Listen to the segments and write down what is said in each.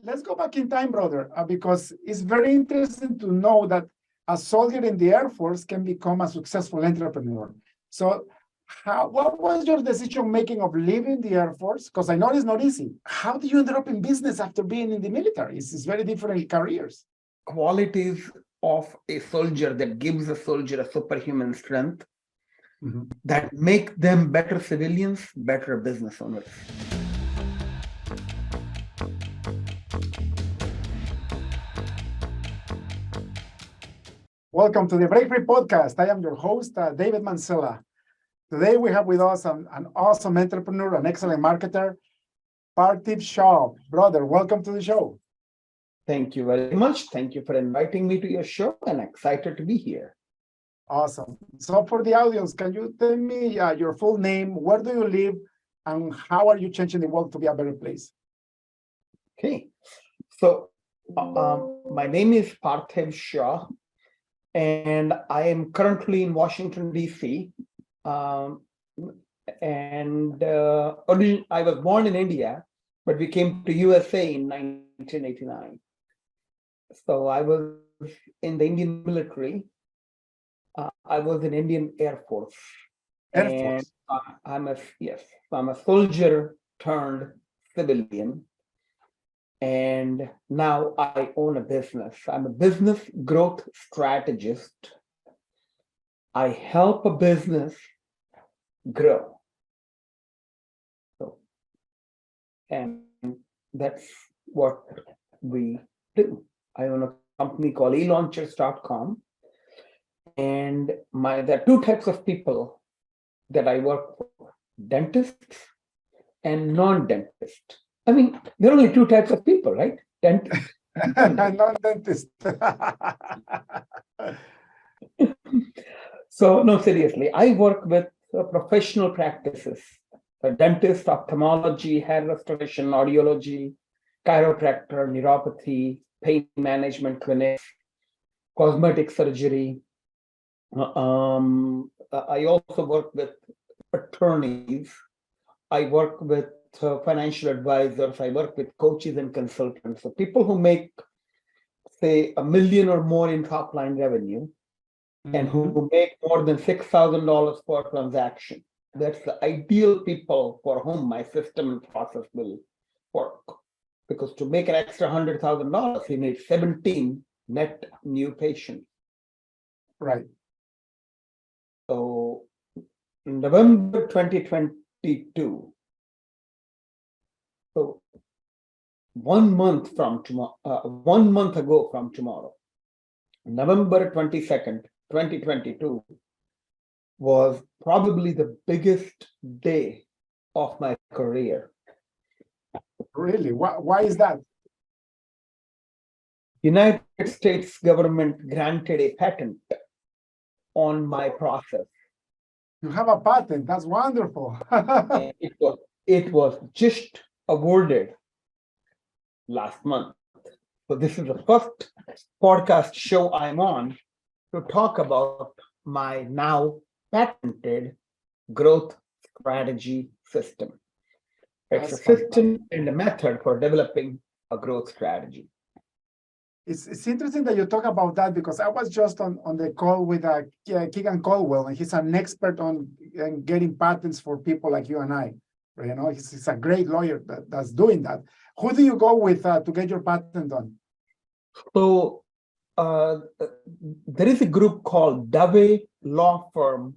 let's go back in time, brother, because it's very interesting to know that a soldier in the Air Force can become a successful entrepreneur. So what was your decision making of leaving the Air Force? Because I know it's not easy. How did you end up in business after being in the military? It's very different careers. Qualities of a soldier that gives a soldier a superhuman strength that make them better civilians, better business owners. Welcome to the Break Free Podcast. I am your host, David Mancilla. Today we have with us an awesome entrepreneur, an excellent marketer, Parthiv Shah. Brother, welcome to the show. Thank you very much. Thank you for inviting me to your show, and excited to be here. Awesome. So for the audience, can you tell me your full name, where do you live, and how are you changing the world to be a better place? Okay. So my name is Parthiv Shah, and I am currently in Washington, D.C. I was born in India, but we came to USA in 1989. So I was in the Indian military. I was in Indian Air Force. Air Force. I'm a soldier turned civilian. And now I own a business. I'm a business growth strategist. I help a business grow. And that's what we do. I own a company called Elaunchers.com. And there are two types of people that I work for, dentists and non-dentists. I mean, there are only two types of people, right? Dentist and non-dentist. So, no, seriously, I work with professional practices, dentist, ophthalmology, hair restoration, audiology, chiropractor, neuropathy, pain management clinics, cosmetic surgery. I also work with attorneys. I work with financial advisors. I work with coaches and consultants. So people who make, say, $1 million or more in top line revenue, and who make more than $6,000 per transaction. That's the ideal people for whom my system and process will work. Because to make an extra $100,000, you need 17 net new patients. Right. So in November 2022, so 1 month ago from tomorrow, November 22nd, 2022 was probably the biggest day of my career. Really? Why is that? United States government granted a patent on my process. You have a patent. That's wonderful. It was just awarded last month. So this is the first podcast show I'm on to talk about my now patented growth strategy system. It's a system and a method for developing a growth strategy. It's interesting that you talk about that, because I was just on the call with Keegan Caldwell, and he's an expert on getting patents for people like you and I. You know, he's a great lawyer that's doing that. Who do you go with to get your patent on? So there is a group called Dave Law Firm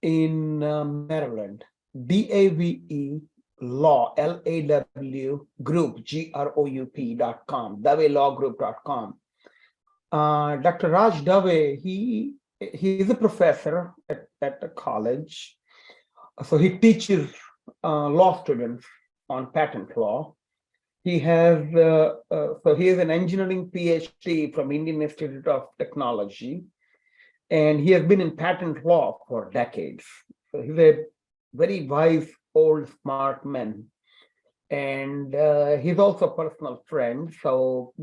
in Maryland, DAVE Law, LAW Group, GROUP.com, DaveLawGroup.com. Dr. Raj Dave, he's a professor at a college. So he teaches law students on patent law. He has he has an engineering PhD from Indian Institute of Technology, and he has been in patent law for decades. So he's a very wise, old, smart man, and he's also a personal friend. So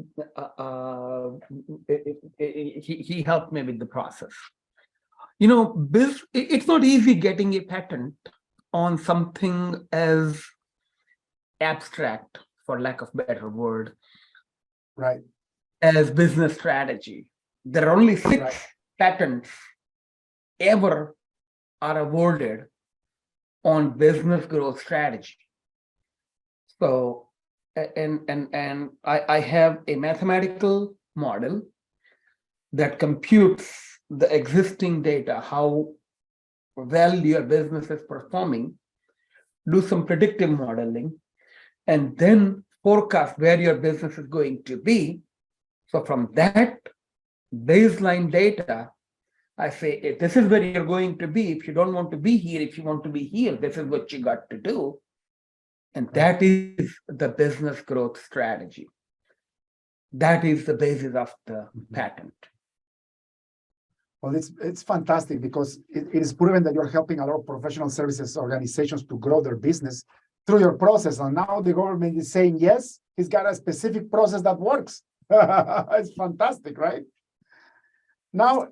he helped me with the process. You know, it's not easy getting a patent on something as abstract, for lack of better word, Right. as business strategy. There are only 6 Right. patents ever are awarded on business growth strategy. So, and I have a mathematical model that computes the existing data, how well your business is performing, do some predictive modeling, and then forecast where your business is going to be. So from that baseline data, I say, if this is where you're going to be, if you don't want to be here, if you want to be here, this is what you got to do. And that is the business growth strategy. That is the basis of the patent. Well, it's fantastic because it is proven that you're helping a lot of professional services organizations to grow their business through your process. And now the government is saying, yes, he's got a specific process that works. It's fantastic, right? Now,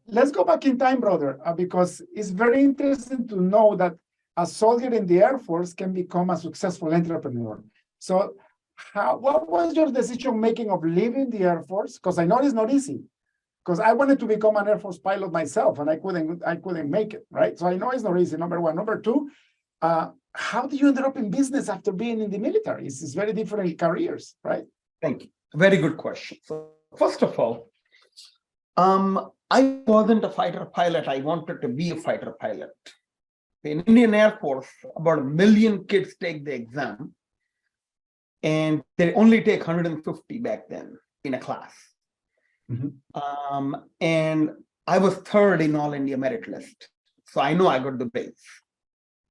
let's go back in time, brother, because it's very interesting to know that a soldier in the Air Force can become a successful entrepreneur. So what was your decision making of leaving the Air Force? Because I know it's not easy. Because I wanted to become an Air Force pilot myself, and I couldn't make it, right? So I know it's not easy, number one. Number two, how do you end up in business after being in the military? It's very different careers, right? Thank you. Very good question. So first of all, I wasn't a fighter pilot. I wanted to be a fighter pilot. In Indian Air Force, about 1 million kids take the exam, and they only take 150 back then in a class. And I was 3rd in all India merit list. So I know I got the base.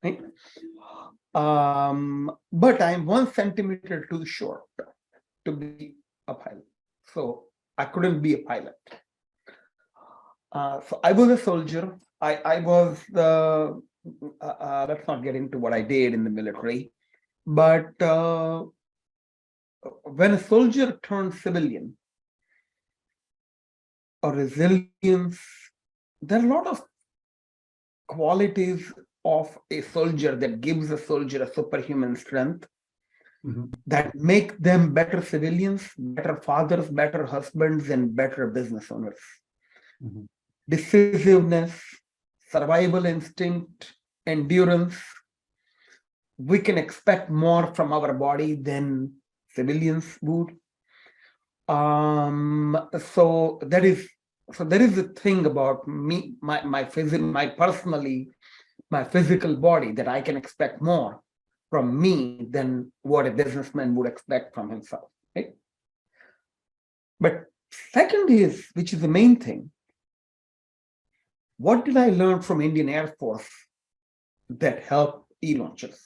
Right? But I'm 1 centimeter too short to be a pilot. So I couldn't be a pilot. So I was a soldier. I was the, let's not get into what I did in the military. But when a soldier turns civilian, or resilience, there are a lot of qualities of a soldier that gives a soldier a superhuman strength that make them better civilians, better fathers, better husbands, and better business owners. Decisiveness, survival instinct, endurance. We can expect more from our body than civilians would. So there is a thing about me, my physical body, that I can expect more from me than what a businessman would expect from himself. Right? But second is, which is the main thing, what did I learn from Indian Air Force that helped Elaunchers?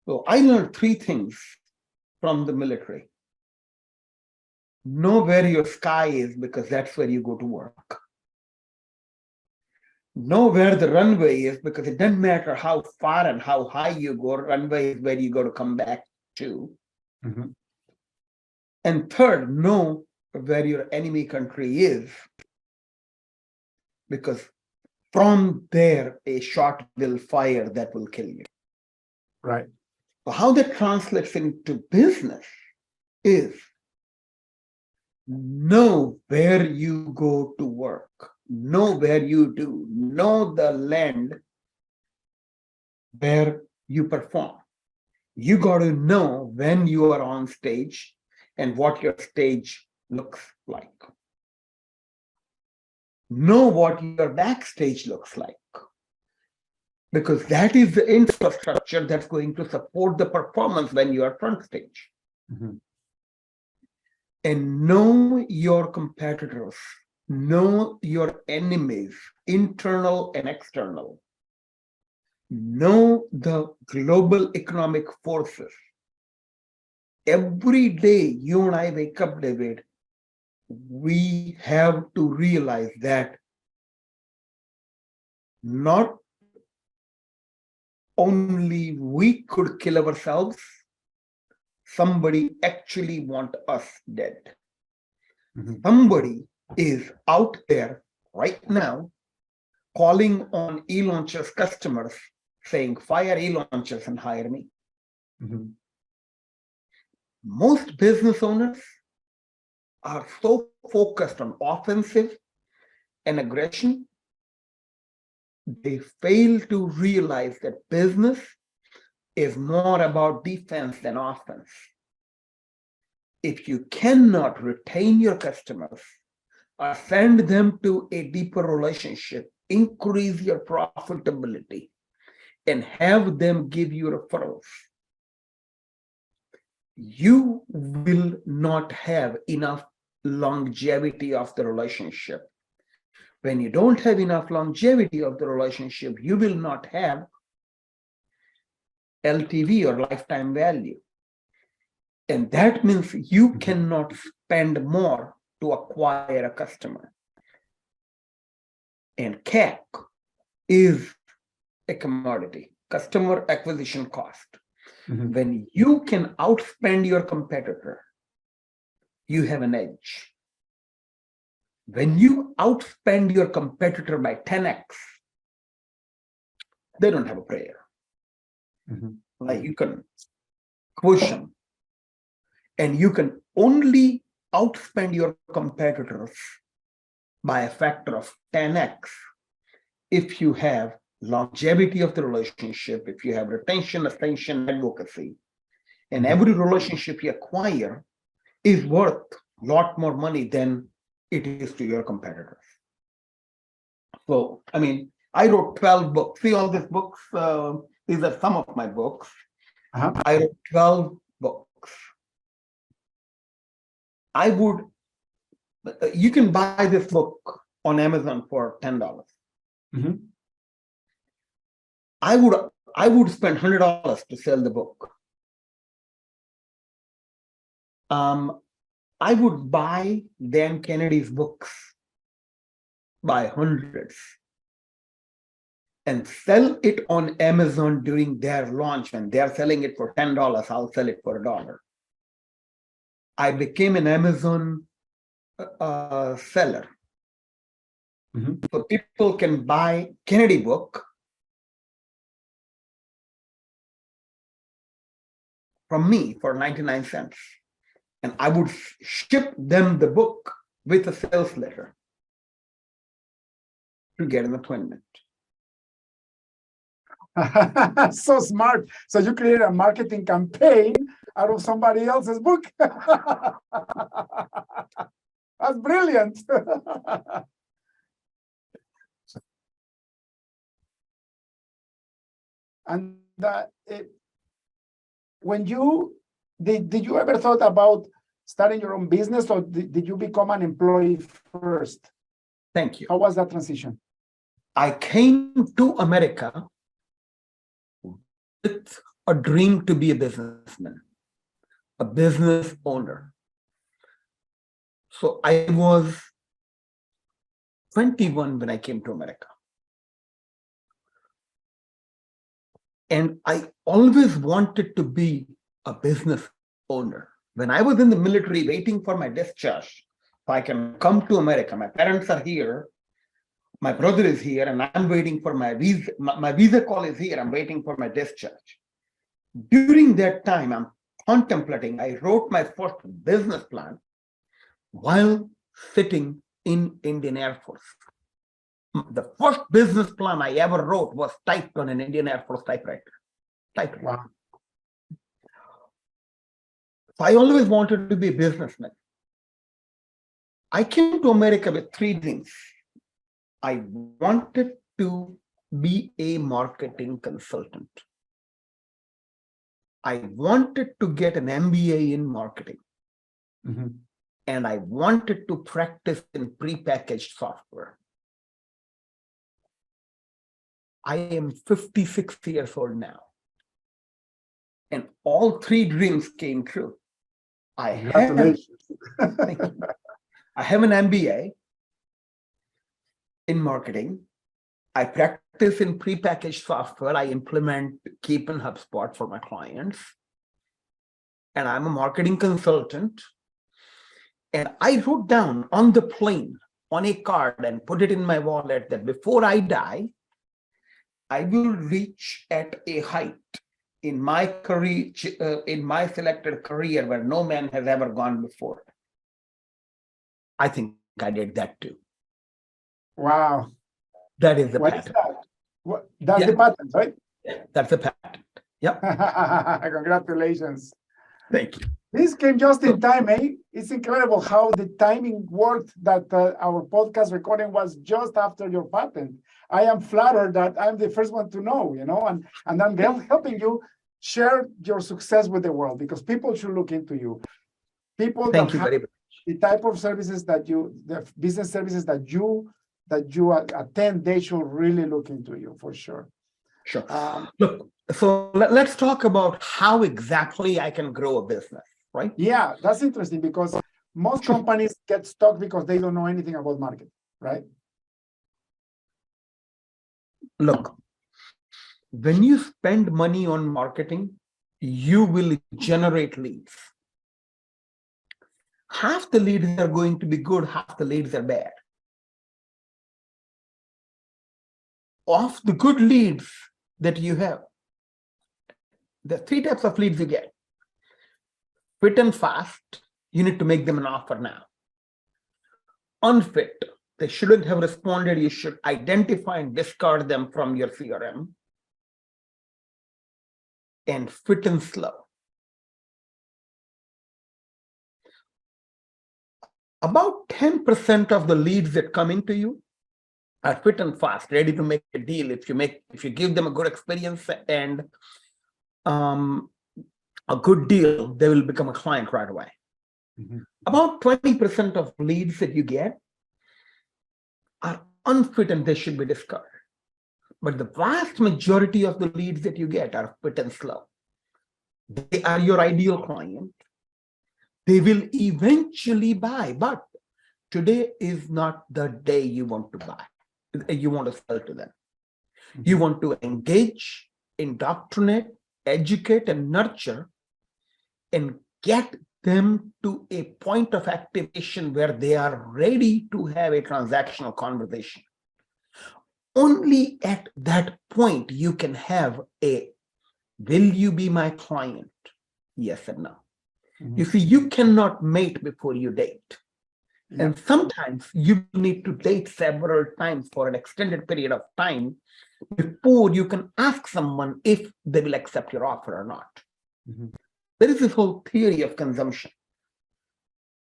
So I learned 3 things from the military. Know where your sky is, because that's where you go to work. Know where the runway is, because it doesn't matter how far and how high you go, runway is where you go to come back to. And third, know where your enemy country is, because from there, a shot will fire that will kill you. Right. So how that translates into business is, know where you go to work, know where you do, know the land where you perform. You got to know when you are on stage and what your stage looks like. Know what your backstage looks like, because that is the infrastructure that's going to support the performance when you are front stage. And know your competitors, know your enemies, internal and external. Know the global economic forces. Every day you and I wake up, David, we have to realize that not only we could kill ourselves, somebody actually wants us dead. Somebody is out there right now calling on Elaunchers customers saying, fire Elaunchers and hire me. most business owners are so focused on offensive and aggression, they fail to realize that business is more about defense than offense. If you cannot retain your customers or send them to a deeper relationship, increase your profitability, and have them give you referrals, you will not have enough longevity of the relationship. When you don't have enough longevity of the relationship, you will not have LTV or lifetime value. And that means you cannot spend more to acquire a customer. And CAC is a commodity, customer acquisition cost. When you can outspend your competitor, you have an edge. When you outspend your competitor by 10x, they don't have a prayer. Like you can push them, and you can only outspend your competitors by a factor of 10x if you have longevity of the relationship, if you have retention, ascension, advocacy, and every relationship you acquire is worth a lot more money than it is to your competitors. So, I mean, I wrote 12 books. See all these books? These are some of my books. I wrote 12 books. You can buy this book on Amazon for $10. I would spend $100 to sell the book. I would buy Dan Kennedy's books by hundreds and sell it on Amazon during their launch. When they're selling it for $10, I'll sell it for $1. I became an Amazon seller. So people can buy Kennedy book from me for 99 cents. And I would ship them the book with a sales letter to get an appointment. So smart. So you create a marketing campaign out of somebody else's book. That's brilliant. And when you did you ever thought about starting your own business, or did you become an employee first? Thank you. How was that transition? I came to America with a dream to be a businessman, a business owner. So I was 21 when I came to America. And I always wanted to be a business owner. When I was in the military waiting for my discharge, so I can come to America, my parents are here, my brother is here, and I'm waiting for my visa. My visa call is here, I'm waiting for my discharge. During that time, I'm contemplating, I wrote my first business plan while sitting in Indian Air Force. The first business plan I ever wrote was typed on an Indian Air Force typewriter. Wow. So I always wanted to be a businessman. I came to America with 3 dreams. I wanted to be a marketing consultant. I wanted to get an MBA in marketing. And I wanted to practice in prepackaged software. I am 56 years old now. And all 3 dreams came true. I have an MBA in marketing. I practice in prepackaged software. I implement Keep and HubSpot for my clients. And I'm a marketing consultant. And I wrote down on the plane, on a card, and put it in my wallet that before I die, I will reach at a height in my career, in my selected career where no man has ever gone before. I think I did that too. Wow. That is the What is pattern. that? That's Yeah. the pattern, right? That's the pattern. Yep. Congratulations. Thank you. This came just in time, eh? It's incredible how the timing worked that our podcast recording was just after your patent. I am flattered that I'm the first one to know, and I'm helping you share your success with the world because people should look into you. People Thank that you have very much. the type of services the business services that you attend, they should really look into you for sure. Sure. Look, so let's talk about how exactly I can grow a business, right? Yeah, that's interesting because most companies get stuck because they don't know anything about marketing, right? Look, when you spend money on marketing, you will generate leads. Half the leads are going to be good, half the leads are bad. Of the good leads that you have, there are three types of leads you get. Fit and fast, you need to make them an offer now. Unfit, they shouldn't have responded, you should identify and discard them from your CRM. And fit and slow. About 10% of the leads that come into you are fit and fast, ready to make a deal. If you give them a good experience and a good deal, they will become a client right away. Mm-hmm. About 20% of leads that you get are unfit and they should be discarded. But the vast majority of the leads that you get are fit and slow. They are your ideal client. They will eventually buy, but today is not the day you want to buy. You want to sell to them. Mm-hmm. You want to engage, indoctrinate, educate, and nurture, and get them to a point of activation where they are ready to have a transactional conversation. Only at that point you can have a, will you be my client? Yes and no. Mm-hmm. You see, you cannot mate before you date. Yeah. And sometimes you need to date several times for an extended period of time before you can ask someone if they will accept your offer or not. Mm-hmm. There is this whole theory of consumption.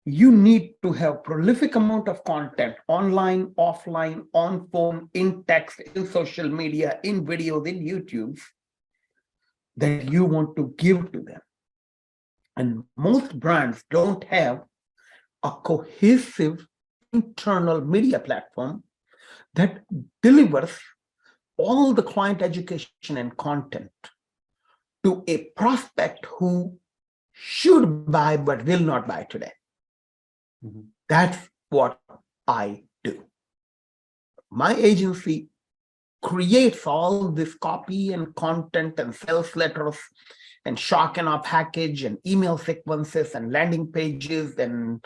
You need to have prolific amount of content online, offline, on phone, in text, in social media, in videos, in YouTube that you want to give to them. And most brands don't have a cohesive internal media platform that delivers all the client education and content to a prospect who should buy but will not buy today. Mm-hmm. That's what I do. My agency creates all this copy and content and sales letters and shock and awe package and email sequences and landing pages and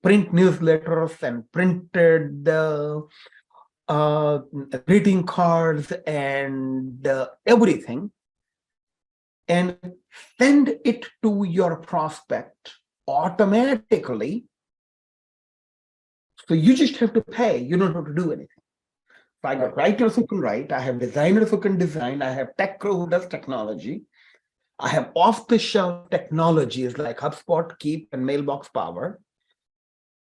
print newsletters and printed greeting cards and everything, and send it to your prospect automatically. So you just have to pay. You don't have to do anything. So I got writers who can write. I have designers who can design. I have tech crew who does technology. I have off-the-shelf technologies like HubSpot, Keep, and Mailbox Power.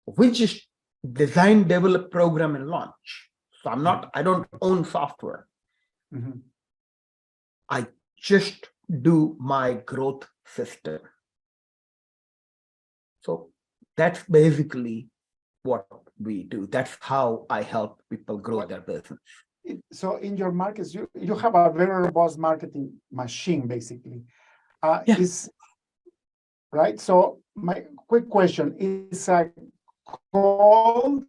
We just design, develop, program, and launch. So I don't own software. Mm-hmm. I just do my growth system. So that's basically what we do. That's how I help people grow their business. So in your markets, you have a very robust marketing machine, basically. Right? So my quick question is cold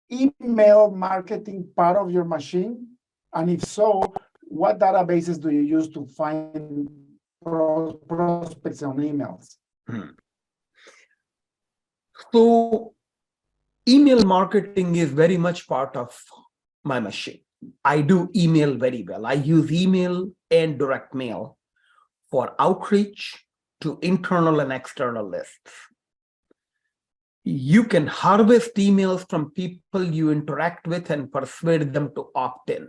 email marketing part of your machine? And if so, what databases do you use to find prospects on emails? So email marketing is very much part of my machine. I do email very well. I use email and direct mail for outreach to internal and external lists. You can harvest emails from people you interact with and persuade them to opt in.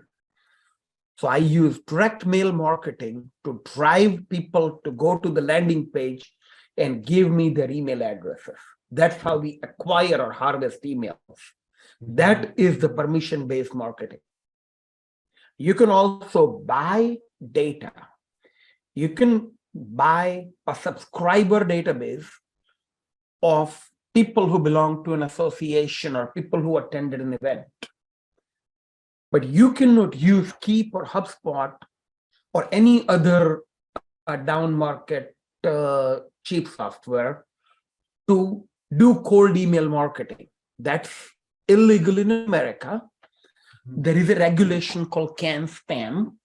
So I use direct mail marketing to drive people to go to the landing page and give me their email addresses. That's how we acquire or harvest emails. That is the permission-based marketing. You can also buy data. You can buy a subscriber database of people who belong to an association or people who attended an event. But you cannot use Keep or HubSpot or any other down market cheap software to do cold email marketing. That's illegal in America. There is a regulation called CAN spam.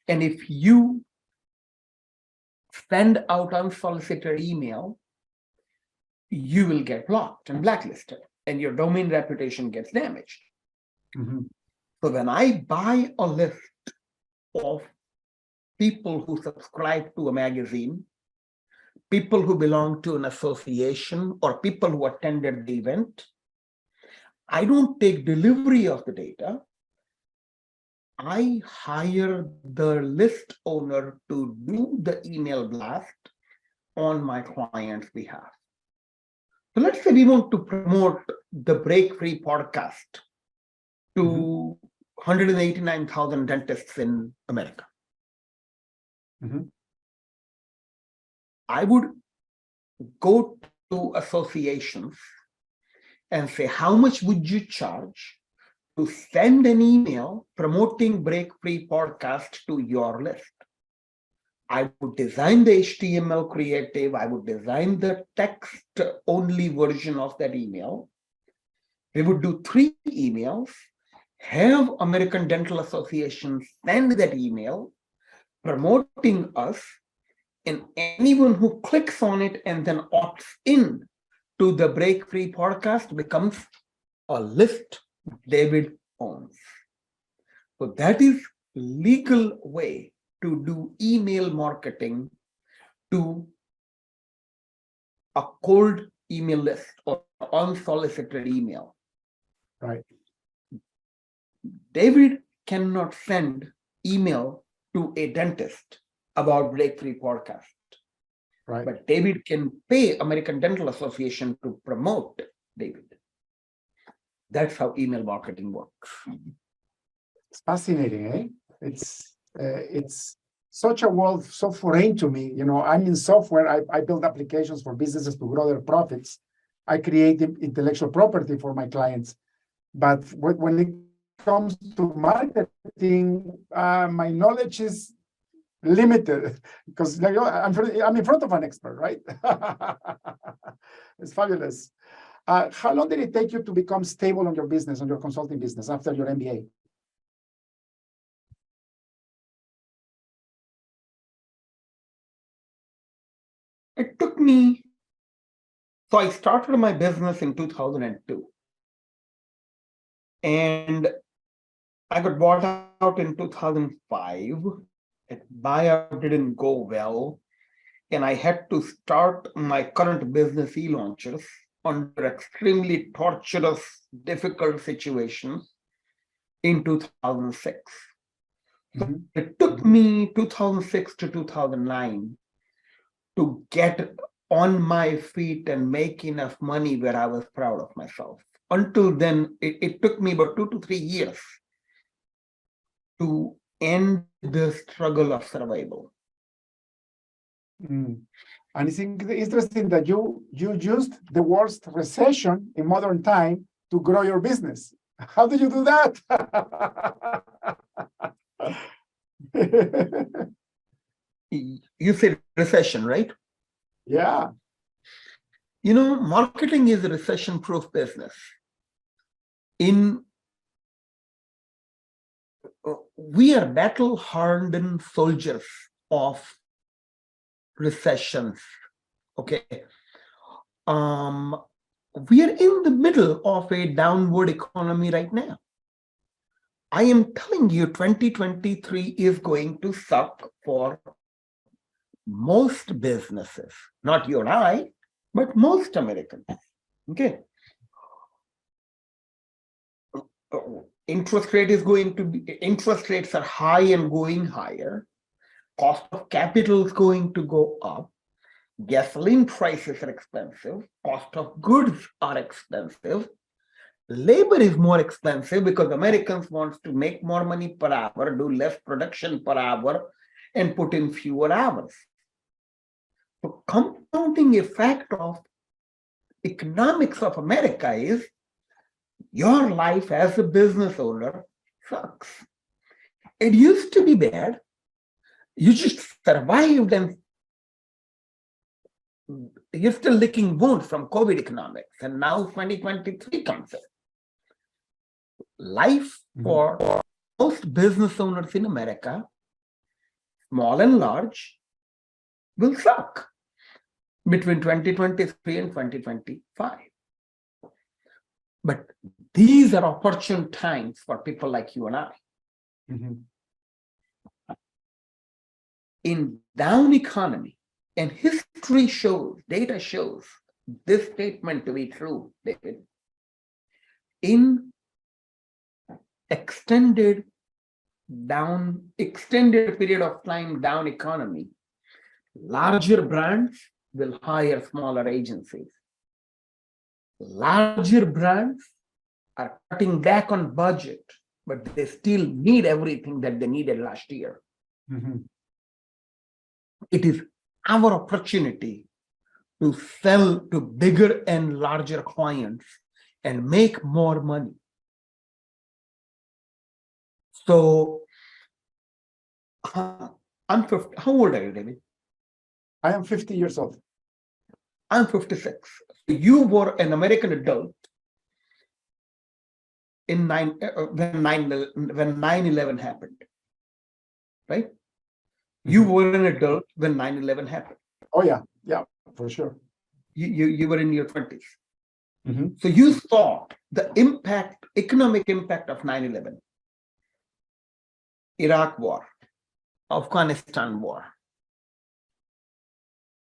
And if you send out unsolicited email, you will get blocked and blacklisted, and your domain reputation gets damaged. So when I buy a list of people who subscribe to a magazine, people who belong to an association, or people who attended the event, I don't take delivery of the data. I hire the list owner to do the email blast on my client's behalf. So let's say we want to promote the Break Free podcast to 189,000 dentists in America. I would go to associations and say, how much would you charge to send an email promoting Break Free podcast to your list? I would design the HTML creative. I would design the text-only version of that email. We would do 3 emails, have American Dental Association send that email promoting us, and anyone who clicks on it and then opts in to the Break Free podcast becomes a list David owns. So that is legal way to do email marketing to a cold email list or unsolicited email. Right. David cannot send email to a dentist about Break Free podcast. Right. But David can pay American Dental Association to promote David. That's how email marketing works. It's fascinating, eh? It's such a world so foreign to me. You know, I'm in software. I build applications for businesses to grow their profits. I create intellectual property for my clients. But when it comes to marketing, my knowledge is limited because I'm in front of an expert, right? It's fabulous. How long did it take you to become stable on your business, on your consulting business after your MBA? It took me, so I started my business in 2002. And I got bought out in 2005. That buyout didn't go well. And I had to start my current business, Elaunchers, under extremely torturous, difficult situations in 2006. So it took me 2006 to 2009 to get on my feet and make enough money where I was proud of myself. Until then, it took me about 2 to 3 years to end the struggle of survival. And it's interesting that you used the worst recession in modern time to grow your business. How did you do that? You said recession, right? Yeah. You know, marketing is a recession-proof business. We are battle-hardened soldiers of recessions. Okay. We are in the middle of a downward economy right now. I am telling you, 2023 is going to suck for most businesses, not you and I, but most Americans, okay? Interest rates are high and going higher. Cost of capital is going to go up. Gasoline prices are expensive. Cost of goods are expensive. Labor is more expensive because Americans want to make more money per hour, do less production per hour, and put in fewer hours. So compounding effect of economics of America is your life as a business owner sucks. It used to be bad. You just survived and you're still licking wounds from COVID economics. And now 2023 comes in. Life for most business owners in America, small and large, will suck between 2023 and 2025. But these are opportune times for people like you and I. In down economy, and history shows, data shows this statement to be true, David. In extended period of time down economy, larger brands will hire smaller agencies. Larger brands are cutting back on budget, but they still need everything that they needed last year. It is our opportunity to sell to bigger and larger clients and make more money. So I'm 50. How old are you, David? I am 50 years old. I'm 56. You were an American adult in when 9/11 happened, right? You were an adult when 9/11 happened. Oh yeah, for sure. You were in your 20s. So you saw the impact, economic impact of 9/11, Iraq war, Afghanistan war,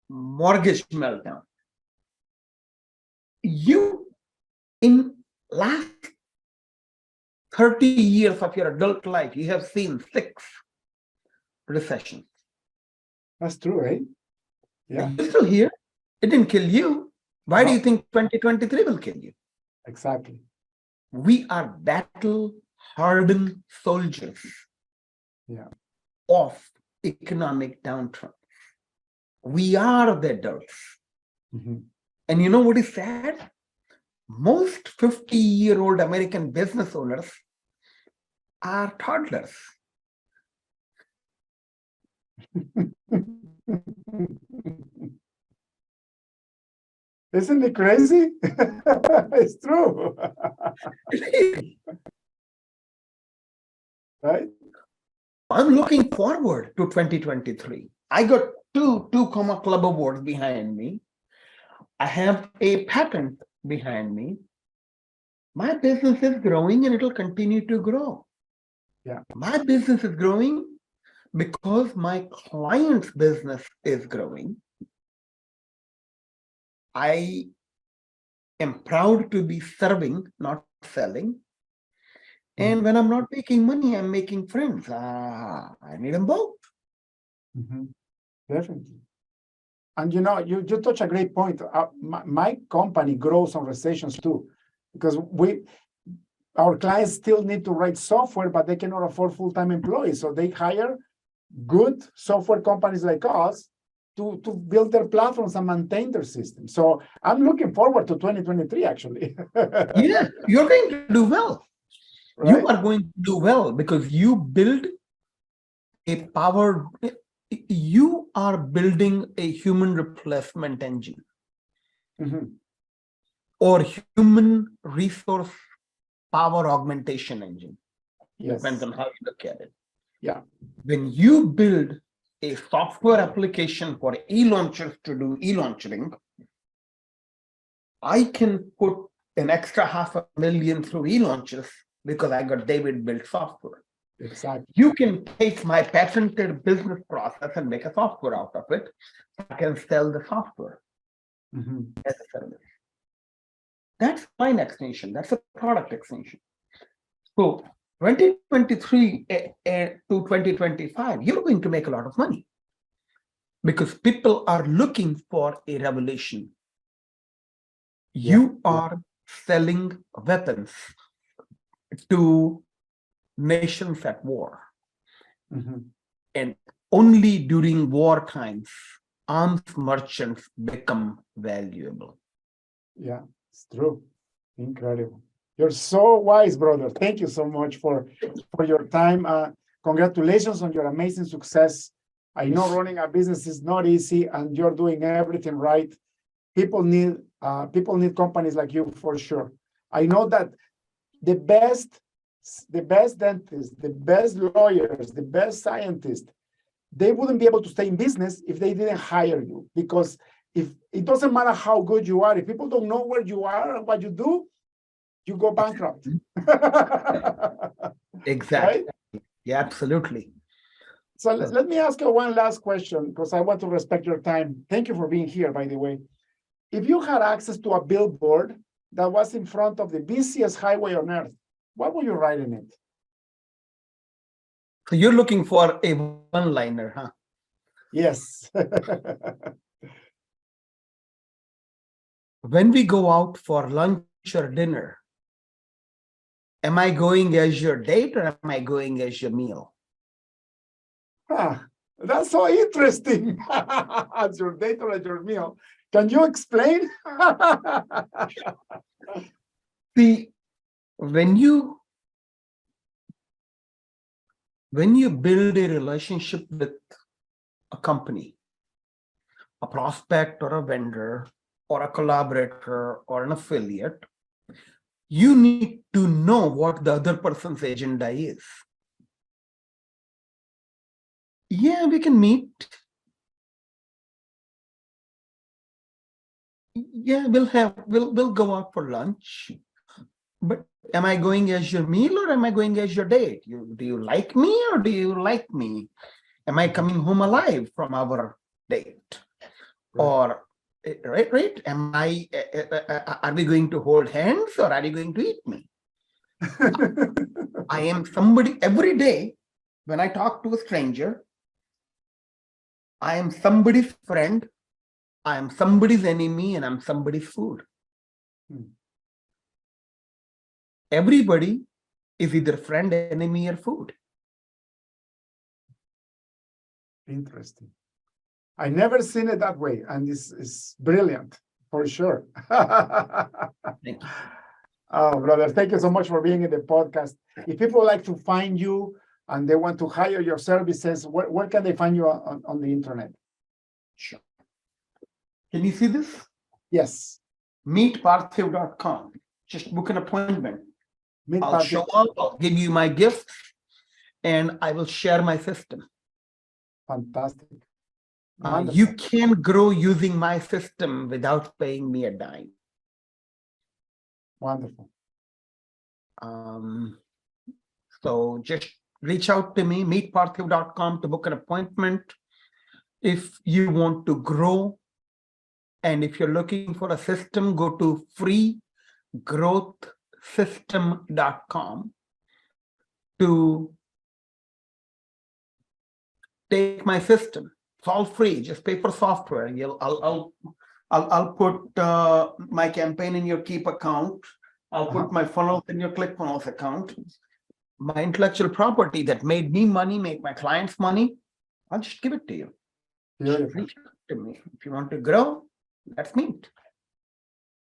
mortgage meltdown. You, in last 30 years of your adult life, you have seen 6 recessions. That's true, right? Yeah. You're still here. It didn't kill you. Why do you think 2023 will kill you? Exactly. We are battle-hardened soldiers of economic downturn. We are the adults. And you know what is sad? Most 50-year-old American business owners are toddlers. Isn't it crazy? It's true. Right? I'm looking forward to 2023. I got two Comma Club awards behind me. I have a patent behind me. My business is growing and it'll continue to grow. Yeah. My business is growing because my client's business is growing. I am proud to be serving, not selling. And when I'm not making money, I'm making friends. I need them both. Definitely. And you know, you touch a great point. My company grows on recessions too, because our clients still need to write software, but they cannot afford full-time employees. So they hire good software companies like us to build their platforms and maintain their systems. So I'm looking forward to 2023, actually. Yeah, you're going to do well. Right? You are going to do well because you build a power. You are building a human replacement engine or human resource power augmentation engine. Yes. Depends on how you look at it. Yeah. When you build a software application for Elaunchers to do e-launching, I can put an extra $500,000 through Elaunchers because I got David built software. Exactly. You can take my patented business process and make a software out of it. I can sell the software as a service. That's line extension. That's a product extension. So 2023 to 2025, you're going to make a lot of money because people are looking for a revolution. You are selling weapons to nations at war. And only during war times, arms merchants become valuable. Yeah, it's true. Incredible. You're so wise, brother. Thank you so much for your time. Congratulations on your amazing success. I know running a business is not easy, and you're doing everything right. People need companies like you for sure. I know that the best dentists, the best lawyers, the best scientists, they wouldn't be able to stay in business if they didn't hire you. Because if it doesn't matter how good you are, if people don't know where you are and what you do, you go bankrupt. Exactly. Right? Yeah, absolutely. So let me ask you one last question, because I want to respect your time. Thank you for being here, by the way. If you had access to a billboard that was in front of the busiest highway on earth, what would you write in it? So you're looking for a one-liner, huh? Yes. When we go out for lunch or dinner, am I going as your date or am I going as your meal? That's so interesting. As your date or as your meal. Can you explain? See, when you build a relationship with a company, a prospect or a vendor or a collaborator or an affiliate, you need to know what the other person's agenda is. Yeah, we can meet. Yeah, we'll go out for lunch. But am I going as your meal or am I going as your date? Do you like me or do you like me? Am I coming home alive from our date? Right. Or right? Are we going to hold hands or are you going to eat me? I am somebody every day when I talk to a stranger. I am somebody's friend, I am somebody's enemy, and I'm somebody's food. Everybody is either friend, enemy, or food. Interesting. I never seen it that way, and this is brilliant for sure. Thank you. Oh, brother, thank you so much for being in the podcast. If people like to find you and they want to hire your services, where can they find you on the internet? Sure. Can you see this? Yes. Meetparthiv.com. Just book an appointment. I'll Parthiv. show up, I'll give you my gifts, and I will share my system. Fantastic. You can grow using my system without paying me a dime. Wonderful. So just reach out to me, meetparthiv.com, to book an appointment. If you want to grow, and if you're looking for a system, go to freegrowthsystem.com to take my system. It's all free. Just pay for software. I'll put my campaign in your Keep account. I'll put my funnels in your ClickFunnels account. My intellectual property that made me money, make my clients money, I'll just give it to you. Just reach out to me. If you want to grow, let's meet.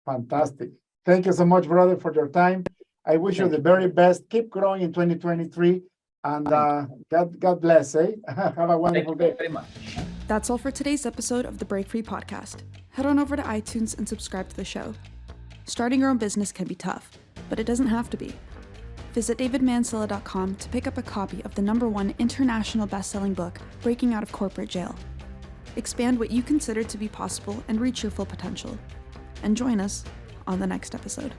Fantastic. Thank you so much, brother, for your time. I wish you the very best. Keep growing in 2023. And God bless, eh? Have a wonderful day. Very much. That's all for today's episode of the Break Free Podcast. Head on over to iTunes and subscribe to the show. Starting your own business can be tough, but it doesn't have to be. Visit davidmansilla.com to pick up a copy of the #1 international best-selling book, Breaking Out of Corporate Jail. Expand what you consider to be possible and reach your full potential. And join us on the next episode.